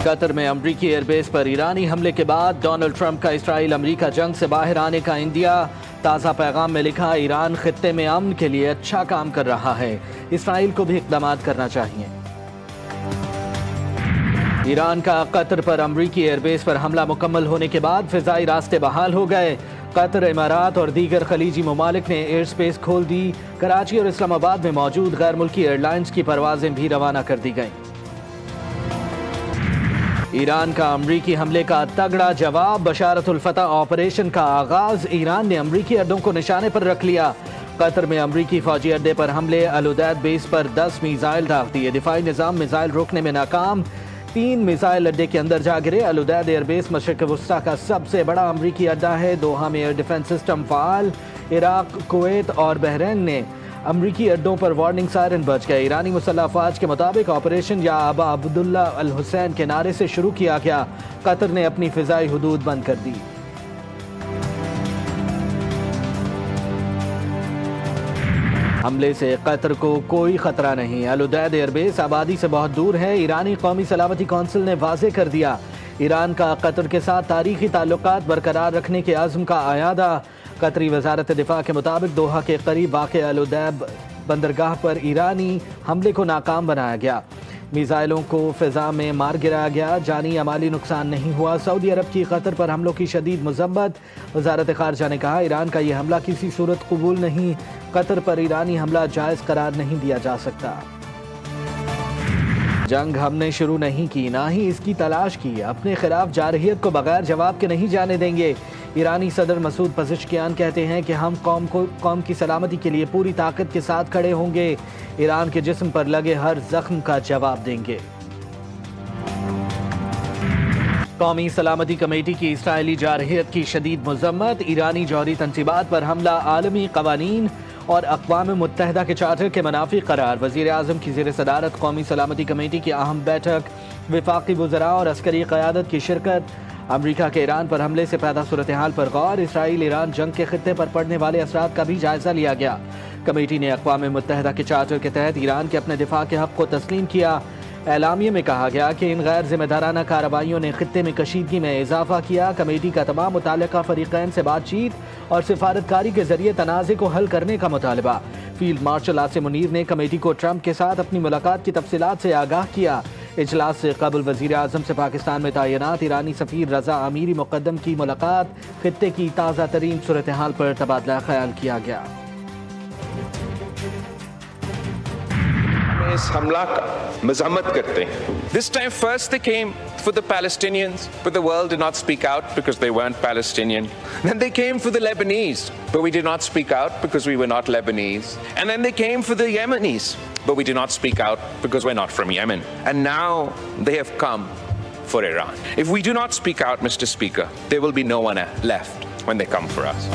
قطر میں امریکی air base پر ایرانی حملے کے بعد ڈونلڈ ٹرمپ کا اسرائیل امریکہ جنگ سے باہر آنے کا عندیہ۔ تازہ پیغام میں لکھا، ایران خطے میں امن کے لیے اچھا کام کر رہا ہے، اسرائیل کو بھی اقدامات کرنا چاہیے۔ ایران کا قطر پر امریکی ایئر بیس پر حملہ مکمل ہونے کے بعد فضائی راستے بحال ہو گئے۔ قطر، امارات اور دیگر خلیجی ممالک نے ایئر سپیس کھول دی۔ کراچی اور اسلام آباد میں موجود غیر ملکی ایئر لائنز کی پروازیں بھی روانہ کر دی گئیں۔ ایران کا امریکی حملے کا تگڑا جواب، بشارت الفتح آپریشن کا آغاز، ایران نے امریکی اڈوں کو نشانے پر رکھ لیا۔ قطر میں امریکی فوجی اڈے پر حملے، الوداع بیس پر 10 میزائل داغ دیے، دفاعی نظام میزائل روکنے میں ناکام، 3 میزائل اڈے کے اندر جا گرے۔ الوداع ایئر بیس مشرق وسطیٰ کا سب سے بڑا امریکی اڈا ہے، دوحہ میں ایئر ڈیفنس سسٹم فعال۔ عراق، کویت اور بحرین نے امریکی اڈوں پر وارننگ سائرن بج گئے۔ ایرانی مسلح افواج کے مطابق آپریشن یا ابا عبداللہ الحسین کے نعرے سے شروع کیا گیا۔ قطر نے اپنی فضائی حدود بند کر دی۔ حملے سے قطر کو کوئی خطرہ نہیں، الوداع ایئر بیس آبادی سے بہت دور ہے، ایرانی قومی سلامتی کونسل نے واضح کر دیا۔ ایران کا قطر کے ساتھ تاریخی تعلقات برقرار رکھنے کے عزم کا اعادہ۔ قطری وزارت دفاع کے مطابق دوحہ کے قریب واقع الوداع بندرگاہ پر ایرانی حملے کو ناکام بنایا گیا، میزائلوں کو فضا میں مار گرایا گیا، جانی یا مالی نقصان نہیں ہوا۔ سعودی عرب کی قطر پر حملوں کی شدید مذمت، وزارت خارجہ نے کہا ایران کا یہ حملہ کسی صورت قبول نہیں، قطر پر ایرانی حملہ جائز قرار نہیں دیا جا سکتا۔ جنگ ہم نے شروع نہیں کی، نہ ہی اس کی تلاش کی، اپنے خلاف جارحیت کو بغیر جواب کے نہیں جانے دیں گے۔ ایرانی صدر مسعود پزشکیان کہتے ہیں کہ ہم قوم کی سلامتی کے لیے پوری طاقت کے ساتھ کھڑے ہوں گے، ایران کے جسم پر لگے ہر زخم کا جواب دیں گے۔ قومی سلامتی کمیٹی کی اسرائیلی جارحیت کی شدید مذمت، ایرانی جوہری تنصیبات پر حملہ عالمی قوانین اور اقوام متحدہ کے چارٹر کے منافی قرار۔ وزیر اعظم کی زیر صدارت قومی سلامتی کمیٹی کی اہم بیٹھک، وفاقی وزراء اور عسکری قیادت کی شرکت۔ امریکہ کے ایران پر حملے سے پیدا صورتحال پر غور، اسرائیل ایران جنگ کے خطے پر پڑنے والے اثرات کا بھی جائزہ لیا گیا۔ کمیٹی نے اقوام متحدہ کے چارٹر کے تحت ایران کے اپنے دفاع کے حق کو تسلیم کیا۔ اعلامیے میں کہا گیا کہ ان غیر ذمہ دارانہ کارروائیوں نے خطے میں کشیدگی میں اضافہ کیا۔ کمیٹی کا تمام متعلقہ فریقین سے بات چیت اور سفارتکاری کے ذریعے تنازع کو حل کرنے کا مطالبہ۔ فیلڈ مارشل عاصم منیر نے کمیٹی کو ٹرمپ کے ساتھ اپنی ملاقات کی تفصیلات سے آگاہ کیا۔ اجلاس سے قبل وزیر اعظم سے پاکستان میں تعینات ایرانی سفیر رضا امیری مقدم کی ملاقات، خطے کی تازہ ترین صورتحال پر تبادلہ خیال کیا گیا۔ ہم اس حملہ کا مذمت کرتے ہیں۔ This time first they came for the Palestinians, but the world did not speak out because they weren't Palestinian. Then they came for the Lebanese, but we did not speak out because we were not Lebanese. And then they came for the Yemenis, but we did not speak out because we're not from Yemen. And now they have come for Iran. If we do not speak out, Mr. Speaker, there will be no one left when they come for us.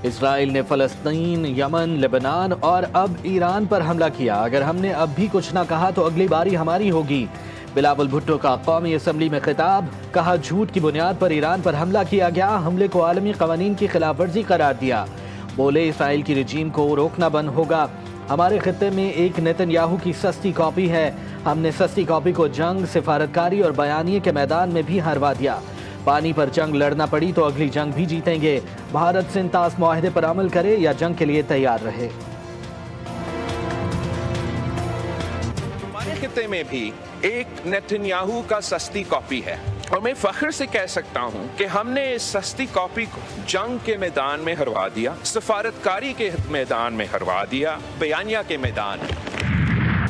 اسرائیل نے فلسطین، یمن، لبنان اور اب ایران پر حملہ کیا۔ اگر ہم نے اب بھی کچھ نہ کہا تو اگلی باری ہماری ہوگی۔ بلاول بھٹو کا قومی اسمبلی میں خطاب، کہا جھوٹ کی بنیاد پر ایران پر حملہ کیا گیا، حملے کو عالمی قوانین کی خلاف ورزی قرار دیا۔ بولے اسرائیل کی رجیم کو روکنا بند ہوگا۔ ہمارے خطے میں ایک نیتن یاہو کی سستی کاپی ہے، ہم نے سستی کاپی کو جنگ، سفارتکاری اور بیانیے کے میدان میں بھی ہروا دیا۔ پانی پر جنگ لڑنا پڑی تو اگلی جنگ بھی جیتیں گے۔ بھارت سنتاس معاہدے پر عمل کرے یا جنگ کے لیے تیار رہے۔ ہمارے خطے میں بھی ایک نیتن یاہو کا سستی کاپی ہے، اور میں فخر سے کہہ سکتا ہوں کہ ہم نے اس سستی کاپی کو جنگ کے میدان میں ہروا دیا، سفارتکاری کے میدان میں ہروا دیا، بیانیہ کے میدان میں۔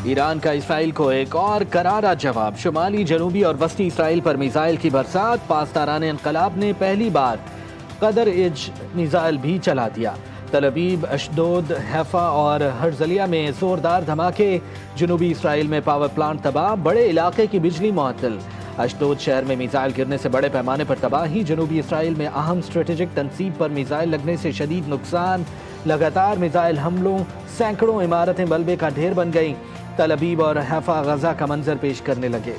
ایران کا اسرائیل کو ایک اور کرارا جواب، شمالی، جنوبی اور وسطی اسرائیل پر میزائل کی برسات۔ پاسداران انقلاب نے پہلی بار قدر ایج میزائل بھی چلا دیا۔ تل ابیب، اشدود، حیفا اور ہرزلیہ میں زوردار دھماکے، جنوبی اسرائیل میں پاور پلانٹ تباہ، بڑے علاقے کی بجلی معطل۔ اشدود شہر میں میزائل گرنے سے بڑے پیمانے پر تباہی، جنوبی اسرائیل میں اہم اسٹریٹجک تنصیب پر میزائل لگنے سے شدید نقصان، لگاتار میزائل حملوں، سینکڑوں عمارتیں ملبے کا ڈھیر بن گئیں۔ تل ابیب اور حیفا غزہ کا منظر پیش کرنے لگے۔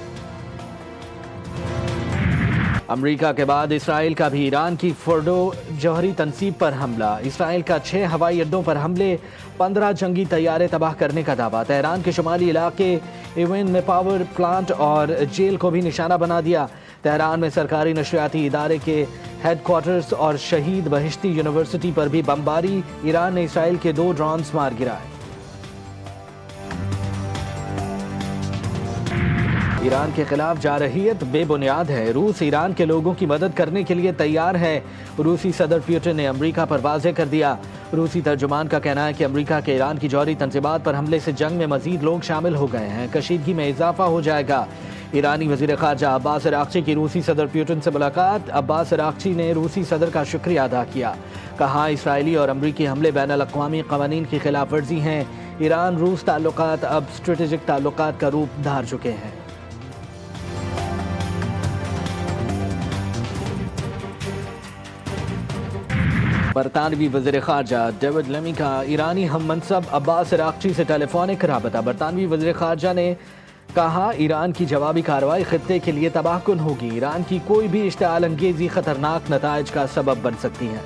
امریکہ کے بعد اسرائیل کا بھی ایران کی فورڈو جوہری تنصیب پر حملہ، اسرائیل کا 6 ہوائی اڈوں پر حملے، 15 جنگی طیارے تباہ کرنے کا دعویٰ۔ تہران کے شمالی علاقے ایون میں پاور پلانٹ اور جیل کو بھی نشانہ بنا دیا۔ تہران میں سرکاری نشریاتی ادارے کے ہیڈ کوارٹرز اور شہید بہشتی یونیورسٹی پر بھی بمباری۔ ایران نے اسرائیل کے 2 ڈرونز مار گرائے۔ ایران کے خلاف جارحیت بے بنیاد ہے، روس ایران کے لوگوں کی مدد کرنے کے لیے تیار ہے، روسی صدر پیوٹن نے امریکہ پر واضح کر دیا۔ روسی ترجمان کا کہنا ہے کہ امریکہ کے ایران کی جوہری تنصیبات پر حملے سے جنگ میں مزید لوگ شامل ہو گئے ہیں، کشیدگی میں اضافہ ہو جائے گا۔ ایرانی وزیر خارجہ عباس عراقچی کی روسی صدر پیوٹن سے ملاقات۔ عباس عراقچی نے روسی صدر کا شکریہ ادا کیا، کہا اسرائیلی اور امریکی حملے بین الاقوامی قوانین کی خلاف ورزی ہیں۔ ایران روس تعلقات اب اسٹریٹجک تعلقات کا روپ دھار چکے ہیں۔ برطانوی وزیر خارجہ ڈیوڈ لیمی کا ایرانی ہم منصب عباس عراقچی سے ٹیلی فونک رابطہ۔ برطانوی وزیر خارجہ نے کہا ایران کی جوابی کارروائی خطے کے لیے تباہ کن ہوگی، ایران کی کوئی بھی اشتعال انگیزی خطرناک نتائج کا سبب بن سکتی ہے۔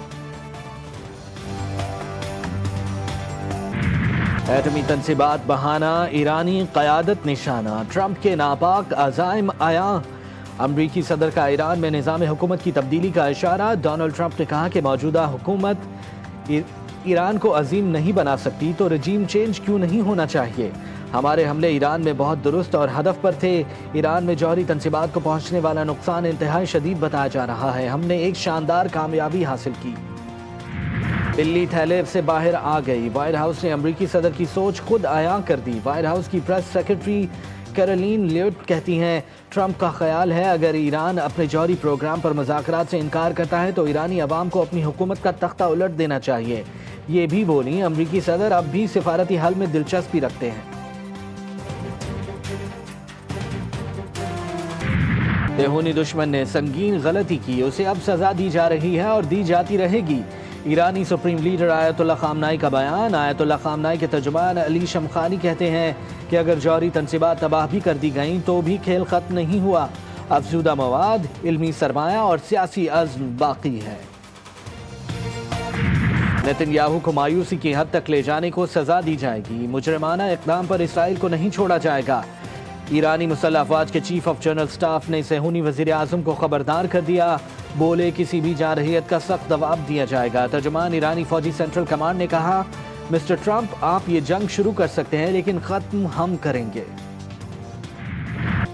ایٹمی تنصیبات بہانہ، ایرانی قیادت نشانہ، ٹرمپ کے ناپاک عزائم عیاں۔ امریکی صدر کا ایران میں نظام حکومت کی تبدیلی کا اشارہ۔ ڈونلڈ ٹرمپ نے کہا کہ موجودہ حکومت ایران کو عظیم نہیں بنا سکتی تو رجیم چینج کیوں نہیں ہونا چاہیے۔ ہمارے حملے ایران میں بہت درست اور ہدف پر تھے۔ ایران میں جوہری تنصیبات کو پہنچنے والا نقصان انتہائی شدید بتایا جا رہا ہے۔ ہم نے ایک شاندار کامیابی حاصل کی۔ دلی تھیلے سے باہر آ گئی، وائٹ ہاؤس نے امریکی صدر کی سوچ خود عیاں کر دی۔ وائٹ ہاؤس کی پریس سیکرٹری کیرولین لیوٹ کہتی ہیں ٹرمپ کا خیال ہے اگر ایران اپنے جوہری پروگرام پر مذاکرات سے انکار کرتا ہے تو ایرانی عوام کو اپنی حکومت کا تختہ الٹ دینا چاہیے۔ یہ بھی بولی امریکی صدر اب بھی سفارتی حل میں دلچسپی رکھتے ہیں۔ بیرونی دشمن نے سنگین غلطی کی، اسے اب سزا دی جا رہی ہے اور دی جاتی رہے گی۔ ایرانی سپریم لیڈر آیت اللہ خامنائی کا بیان۔ آیت اللہ خامنائی کے ترجمان علی شمخانی کہتے ہیں کہ اگر جوہری تنصیبات تباہ بھی کر دی گئیں تو بھی کھیل ختم نہیں ہوا، افزودہ مواد، علمی سرمایہ اور سیاسی عزم باقی ہے۔ نیتن یاہو کو مایوسی کی حد تک لے جانے کو سزا دی جائے گی، مجرمانہ اقدام پر اسرائیل کو نہیں چھوڑا جائے گا۔ ایرانی مسلح افواج کے چیف آف جنرل سٹاف نے صہیونی وزیر اعظم کو خبردار کر دیا، بولے کسی بھی جارحیت کا سخت جواب دیا جائے گا۔ ترجمان ایرانی فوجی سینٹرل کمانڈ نے کہا مسٹر ٹرمپ آپ یہ جنگ شروع کر سکتے ہیں لیکن ختم ہم کریں گے۔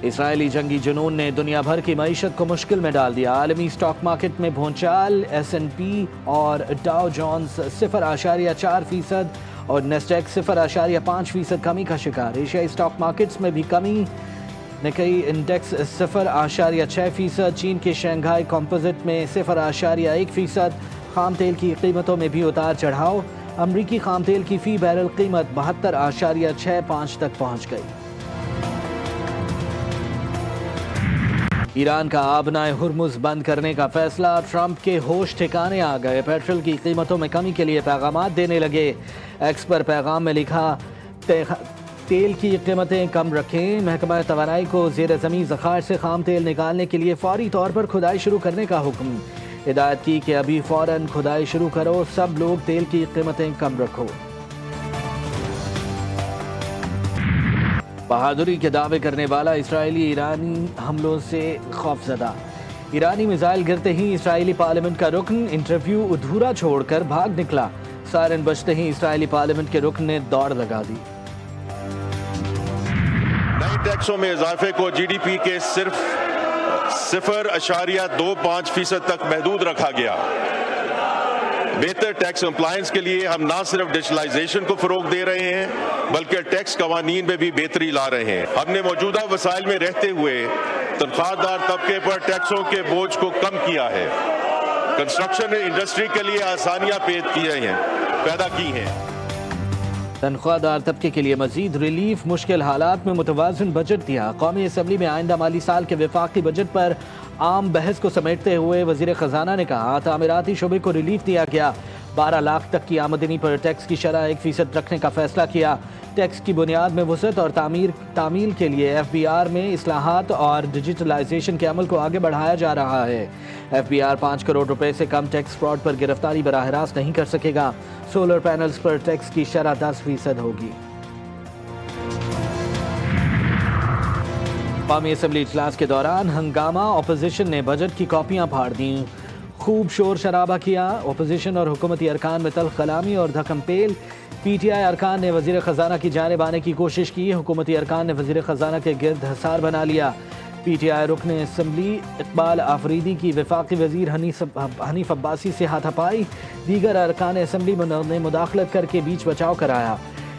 اسرائیلی جنگی جنون نے دنیا بھر کی معیشت کو مشکل میں ڈال دیا، عالمی سٹاک مارکیٹ میں بھونچال، ایس&پی اور ڈاؤ جونز 0.4% اور نیسڈیک 0.5% کمی کا شکار۔ ایشیائی سٹاک مارکیٹس میں بھی کمی، نکئی انڈیکس 0.6%، چین کے شنگھائی کمپوزٹ میں 0.1%، خام تیل کی قیمتوں میں بھی اتار چڑھاؤ، امریکی خام تیل کی فی بیرل قیمت 72.65 تک پہنچ گئی۔ ایران کا آبنائے ہرمز بند کرنے کا فیصلہ، ٹرمپ کے ہوش ٹھکانے آ گئے، پیٹرول کی قیمتوں میں کمی کے لیے پیغامات دینے لگے۔ ایکس پر پیغام میں لکھا تیل کی قیمتیں کم رکھیں، محکمہ توانائی کو زیر زمین ذخائر سے خام تیل نکالنے کے لیے فوری طور پر کھدائی شروع کرنے کا حکم، ہدایت کی کہ ابھی فوراً کھدائی شروع کرو، سب لوگ تیل کی قیمتیں کم رکھو۔ بہادری کے دعوے کرنے والا اسرائیلی ایرانی حملوں سے خوفزدہ، ایرانی میزائل گرتے ہی اسرائیلی پارلیمنٹ کا رکن انٹرویو ادھورا چھوڑ کر بھاگ نکلا، سائرن بجتے ہی اسرائیلی پارلیمنٹ کے رکن نے دوڑ لگا دی۔ نئے ٹیکسوں میں اضافے کو جی ڈی پی کے صرف 0.25% تک محدود رکھا گیا۔ بہتر ٹیکس کمپلائنس کے لیے ہم نہ صرف ڈیجیٹلائزیشن کو فروغ دے رہے ہیں بلکہ ٹیکس قوانین میں بھی بہتری لا رہے ہیں۔ ہم نے موجودہ وسائل میں رہتے ہوئے تنخواہ دار طبقے پر ٹیکسوں کے بوجھ کو کم کیا ہے، کنسٹرکشن انڈسٹری کے لیے آسانیاں پیدا کی ہیں۔ تنخواہ دار طبقے کے لیے مزید ریلیف، مشکل حالات میں متوازن بجٹ دیا۔ قومی اسمبلی میں آئندہ مالی سال کے وفاقی بجٹ پر عام بحث کو سمیٹتے ہوئے وزیر خزانہ نے کہا تعمیراتی شعبے کو ریلیف دیا گیا، 12 لاکھ تک کی آمدنی پر ٹیکس کی شرح 1% رکھنے کا فیصلہ کیا۔ ٹیکس کی بنیاد میں وسعت اور تعمیل کے لیے ایف بی آر میں اصلاحات اور ڈیجیٹلائزیشن کے عمل کو آگے بڑھایا جا رہا ہے۔ ایف بی آر 5 کروڑ روپے سے کم ٹیکس فراڈ پر گرفتاری براہ راست نہیں کر سکے گا۔ سولر پینلز پر ٹیکس کی شرح 10% ہوگی۔ قومی اسمبلی اجلاس کے دوران ہنگامہ، اپوزیشن نے بجٹ کی کاپیاں پھاڑ دیں، خوب شور شرابہ کیا، اپوزیشن اور حکومتی ارکان میں تلخ کلامی اور دھکم پیل۔ پی ٹی آئی ارکان نے وزیر خزانہ کی جانب آنے کی کوشش کی، حکومتی ارکان نے وزیر خزانہ کے گرد حصار بنا لیا۔ پی ٹی آئی رکن اسمبلی اقبال آفریدی کی وفاقی وزیر حنیف عباسی سے ہاتھا پائی، دیگر ارکان اسمبلی نے مداخلت کر کے بیچ بچاؤ کرایا۔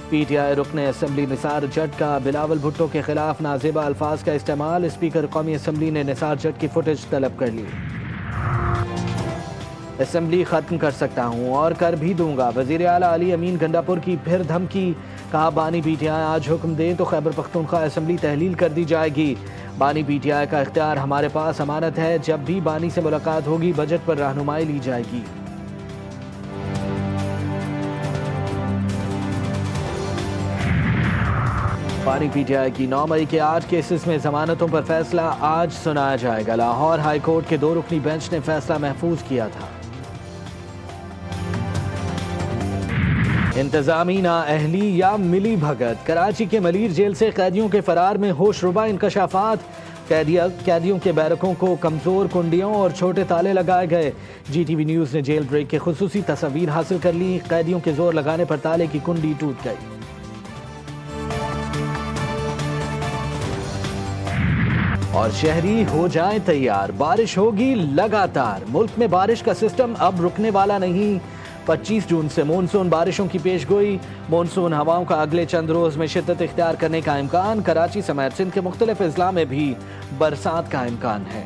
پی ٹی آئی رکن اسمبلی نثار جٹ کا بلاول بھٹو کے خلاف نازیبا الفاظ کا استعمال، اسپیکر قومی اسمبلی نے نثار جٹ کی فوٹیج طلب کر لی۔ اسمبلی ختم کر سکتا ہوں اور کر بھی دوں گا، وزیر اعلیٰ علی امین گنڈاپور کی پھر دھمکی، کہا بانی پی ٹی آئی آج حکم دے تو خیبر پختونخوا اسمبلی تحلیل کر دی جائے گی۔ بانی پی ٹی آئی کا اختیار ہمارے پاس امانت ہے، جب بھی بانی سے ملاقات ہوگی بجٹ پر رہنمائی لی جائے گی۔ بانی پی ٹی آئی کی 9 مئی کے 8 کیسز میں ضمانتوں پر فیصلہ آج سنایا جائے گا۔ لاہور ہائی کورٹ کے 2 رکنی بینچ نے فیصلہ محفوظ کیا تھا۔ انتظامی نااہلی یا ملی بھگت، کراچی کے ملیر جیل سے قیدیوں کے فرار میں ہوش ربا انکشافات، قیدیوں کے بیرکوں کو کمزور کنڈیوں اور چھوٹے تالے لگائے گئے۔ جی ٹی وی نیوز نے جیل بریک کے خصوصی تصاویر حاصل کر لی، قیدیوں کے زور لگانے پر تالے کی کنڈی ٹوٹ گئی۔ اور شہری ہو جائیں تیار، بارش ہوگی لگاتار، ملک میں بارش کا سسٹم اب رکنے والا نہیں۔ 25 جون سے مونسون بارشوں کی پیش گوئی، مونسون ہواؤں کا اگلے چند روز میں شدت اختیار کرنے کا امکان، کراچی سمیت سندھ کے مختلف اضلاع میں بھی برسات کا امکان ہے۔